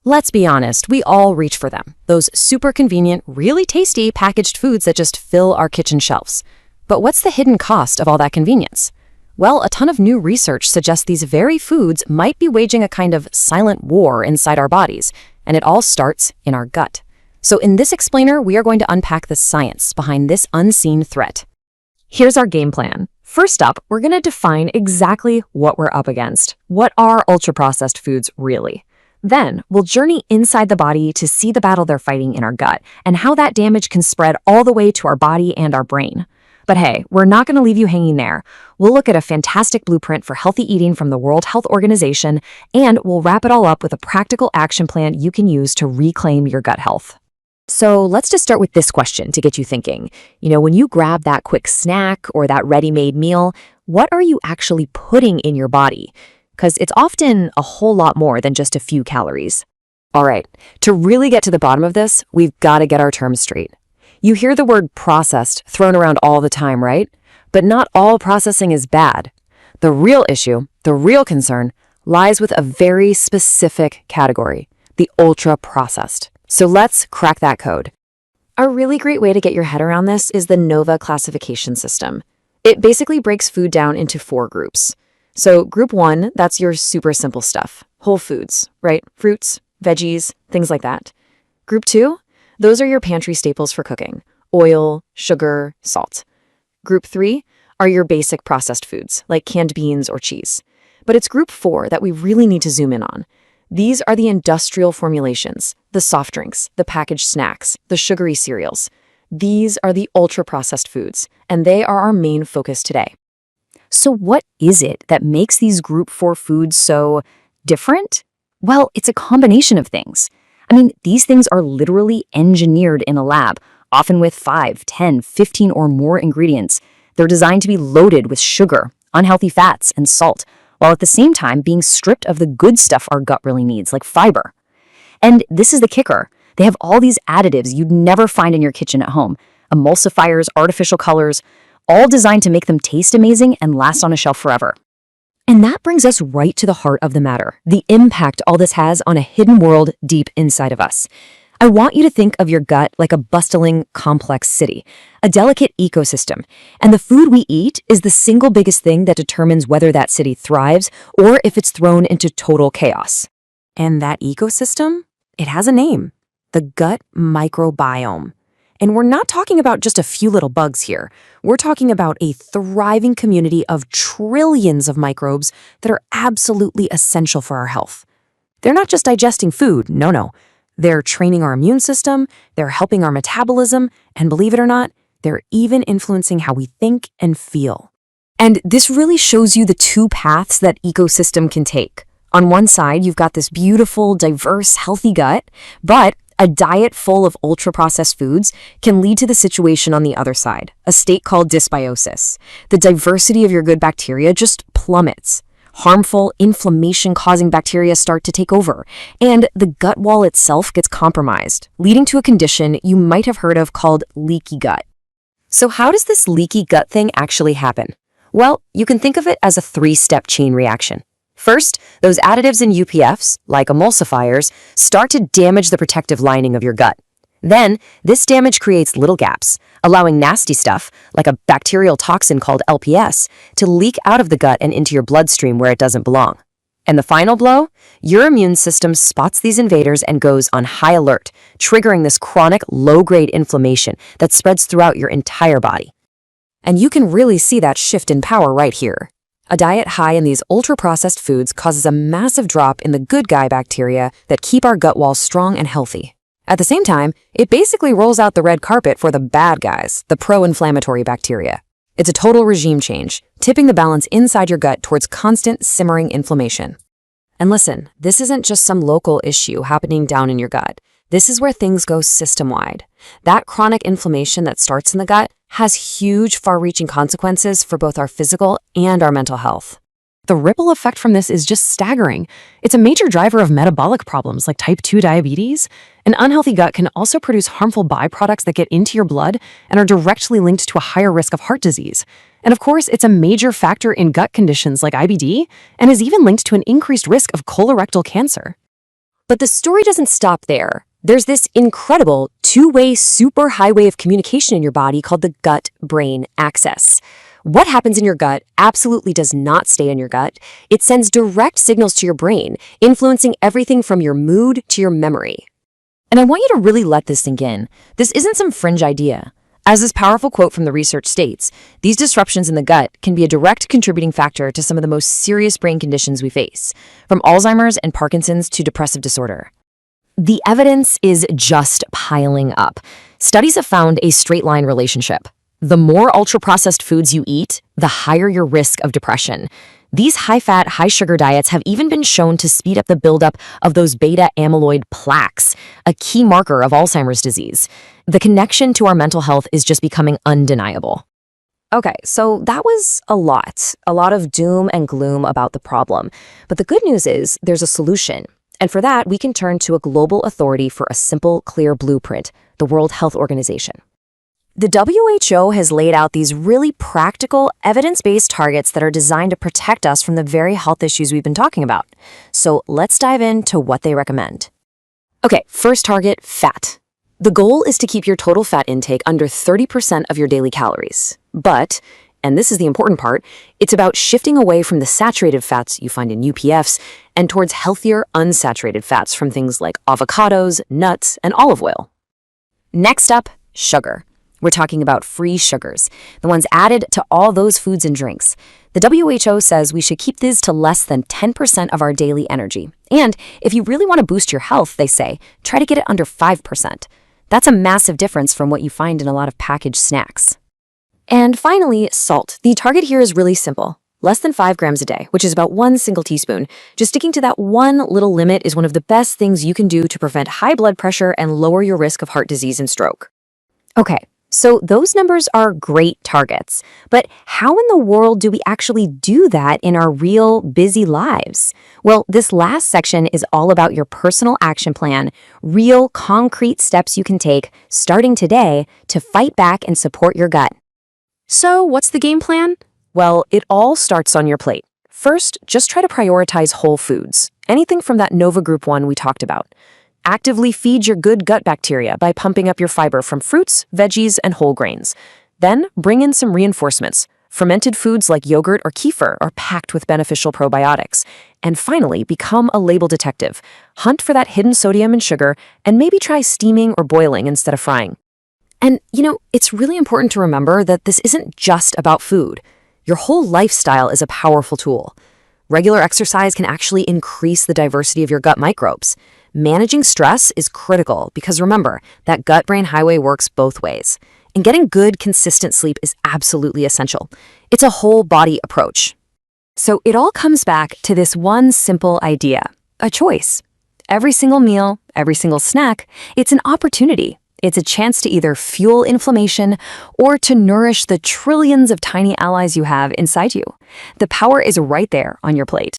Let's be honest, we all reach for them. Those super convenient, really tasty packaged foods that just fill our kitchen shelves. But what's the hidden cost of all that convenience? Well, a ton of new research suggests these very foods might be waging a kind of silent war inside our bodies, and it all starts in our gut. So in this explainer, we are going to unpack the science behind this unseen threat. Here's our game plan. First up, we're going to define exactly what we're up against. What are ultra-processed foods really? Then, we'll journey inside the body to see the battle they're fighting in our gut and how that damage can spread all the way to our body and our brain. But hey, we're not going to leave you hanging there. We'll look at a fantastic blueprint for healthy eating from the World Health Organization, and we'll wrap it all up with a practical action plan you can use to reclaim your gut health. So let's just start with this question to get you thinking. When you grab that quick snack or that ready-made meal, what are you actually putting in your body? Because it's often a whole lot more than just a few calories. All right, to really get to the bottom of this, we've got to get our terms straight. You hear the word processed thrown around all the time, right? But not all processing is bad. The real issue, the real concern, lies with a very specific category, the ultra-processed. So let's crack that code. A really great way to get your head around this is the NOVA classification system. It basically breaks food down into 4 groups. So group 1, that's your super simple stuff, whole foods, right? Fruits, veggies, things like that. Group 2, those are your pantry staples for cooking, oil, sugar, salt. Group 3 are your basic processed foods, like canned beans or cheese. But it's group 4 that we really need to zoom in on. These are the industrial formulations, the soft drinks, the packaged snacks, the sugary cereals. These are the ultra-processed foods, and they are our main focus today. So what is it that makes these group 4 foods so different? Well, it's a combination of things. These things are literally engineered in a lab, often with 5, 10, 15 or more ingredients. They're designed to be loaded with sugar, unhealthy fats, and salt, while at the same time being stripped of the good stuff our gut really needs, like fiber. And this is the kicker. They have all these additives you'd never find in your kitchen at home, emulsifiers, artificial colors, all designed to make them taste amazing and last on a shelf forever. And that brings us right to the heart of the matter, the impact all this has on a hidden world deep inside of us. I want you to think of your gut like a bustling, complex city, a delicate ecosystem, and the food we eat is the single biggest thing that determines whether that city thrives or if it's thrown into total chaos. And that ecosystem? It has a name, the gut microbiome. And we're not talking about just a few little bugs here. We're talking about a thriving community of trillions of microbes that are absolutely essential for our health. They're not just digesting food, no. They're training our immune system, they're helping our metabolism, and believe it or not, they're even influencing how we think and feel. And this really shows you the 2 paths that ecosystem can take. On one side, you've got this beautiful, diverse, healthy gut, but a diet full of ultra-processed foods can lead to the situation on the other side, a state called dysbiosis. The diversity of your good bacteria just plummets. Harmful, inflammation-causing bacteria start to take over, and the gut wall itself gets compromised, leading to a condition you might have heard of called leaky gut. So how does this leaky gut thing actually happen? Well, you can think of it as a 3-step chain reaction. First, those additives in UPFs, like emulsifiers, start to damage the protective lining of your gut. Then, this damage creates little gaps, allowing nasty stuff, like a bacterial toxin called LPS, to leak out of the gut and into your bloodstream where it doesn't belong. And the final blow? Your immune system spots these invaders and goes on high alert, triggering this chronic, low-grade inflammation that spreads throughout your entire body. And you can really see that shift in power right here. A diet high in these ultra-processed foods causes a massive drop in the good guy bacteria that keep our gut walls strong and healthy. At the same time, it basically rolls out the red carpet for the bad guys, the pro-inflammatory bacteria. It's a total regime change, tipping the balance inside your gut towards constant simmering inflammation. And listen, this isn't just some local issue happening down in your gut. This is where things go system-wide. That chronic inflammation that starts in the gut has huge, far-reaching consequences for both our physical and our mental health. The ripple effect from this is just staggering. It's a major driver of metabolic problems like type 2 diabetes. An unhealthy gut can also produce harmful byproducts that get into your blood and are directly linked to a higher risk of heart disease. And of course, it's a major factor in gut conditions like IBD and is even linked to an increased risk of colorectal cancer. But the story doesn't stop there. There's this incredible two-way superhighway of communication in your body called the gut-brain axis. What happens in your gut absolutely does not stay in your gut. It sends direct signals to your brain, influencing everything from your mood to your memory. And I want you to really let this sink in. This isn't some fringe idea. As this powerful quote from the research states, these disruptions in the gut can be a direct contributing factor to some of the most serious brain conditions we face, from Alzheimer's and Parkinson's to depressive disorder. The evidence is just piling up. Studies have found a straight line relationship. The more ultra-processed foods you eat, the higher your risk of depression. These high-fat, high-sugar diets have even been shown to speed up the buildup of those beta-amyloid plaques, a key marker of Alzheimer's disease. The connection to our mental health is just becoming undeniable. Okay, so that was a lot of doom and gloom about the problem. But the good news is there's a solution. And for that, we can turn to a global authority for a simple, clear blueprint, the World Health Organization. The WHO has laid out these really practical, evidence-based targets that are designed to protect us from the very health issues we've been talking about. So let's dive into what they recommend. Okay, first target, fat. The goal is to keep your total fat intake under 30% of your daily calories. But, and this is the important part, it's about shifting away from the saturated fats you find in UPFs and towards healthier, unsaturated fats from things like avocados, nuts, and olive oil. Next up, sugar. We're talking about free sugars, the ones added to all those foods and drinks. The WHO says we should keep these to less than 10% of our daily energy. And if you really want to boost your health, they say, try to get it under 5%. That's a massive difference from what you find in a lot of packaged snacks. And finally, salt. The target here is really simple. Less than 5 grams a day, which is about 1 single teaspoon. Just sticking to that one little limit is one of the best things you can do to prevent high blood pressure and lower your risk of heart disease and stroke. Okay. So those numbers are great targets, but how in the world do we actually do that in our real busy lives? Well, this last section is all about your personal action plan, real concrete steps you can take starting today to fight back and support your gut. So what's the game plan? Well, it all starts on your plate. First, just try to prioritize whole foods, anything from that Nova Group 1 we talked about. Actively feed your good gut bacteria by pumping up your fiber from fruits, veggies, and whole grains. Then bring in some reinforcements. Fermented foods like yogurt or kefir are packed with beneficial probiotics. And finally, become a label detective. Hunt for that hidden sodium and sugar, and maybe try steaming or boiling instead of frying. And, it's really important to remember that this isn't just about food. Your whole lifestyle is a powerful tool. Regular exercise can actually increase the diversity of your gut microbes. Managing stress is critical because remember, that gut-brain highway works both ways. And getting good, consistent sleep is absolutely essential. It's a whole body approach. So it all comes back to this one simple idea, a choice. Every single meal, every single snack, it's an opportunity. It's a chance to either fuel inflammation or to nourish the trillions of tiny allies you have inside you. The power is right there on your plate.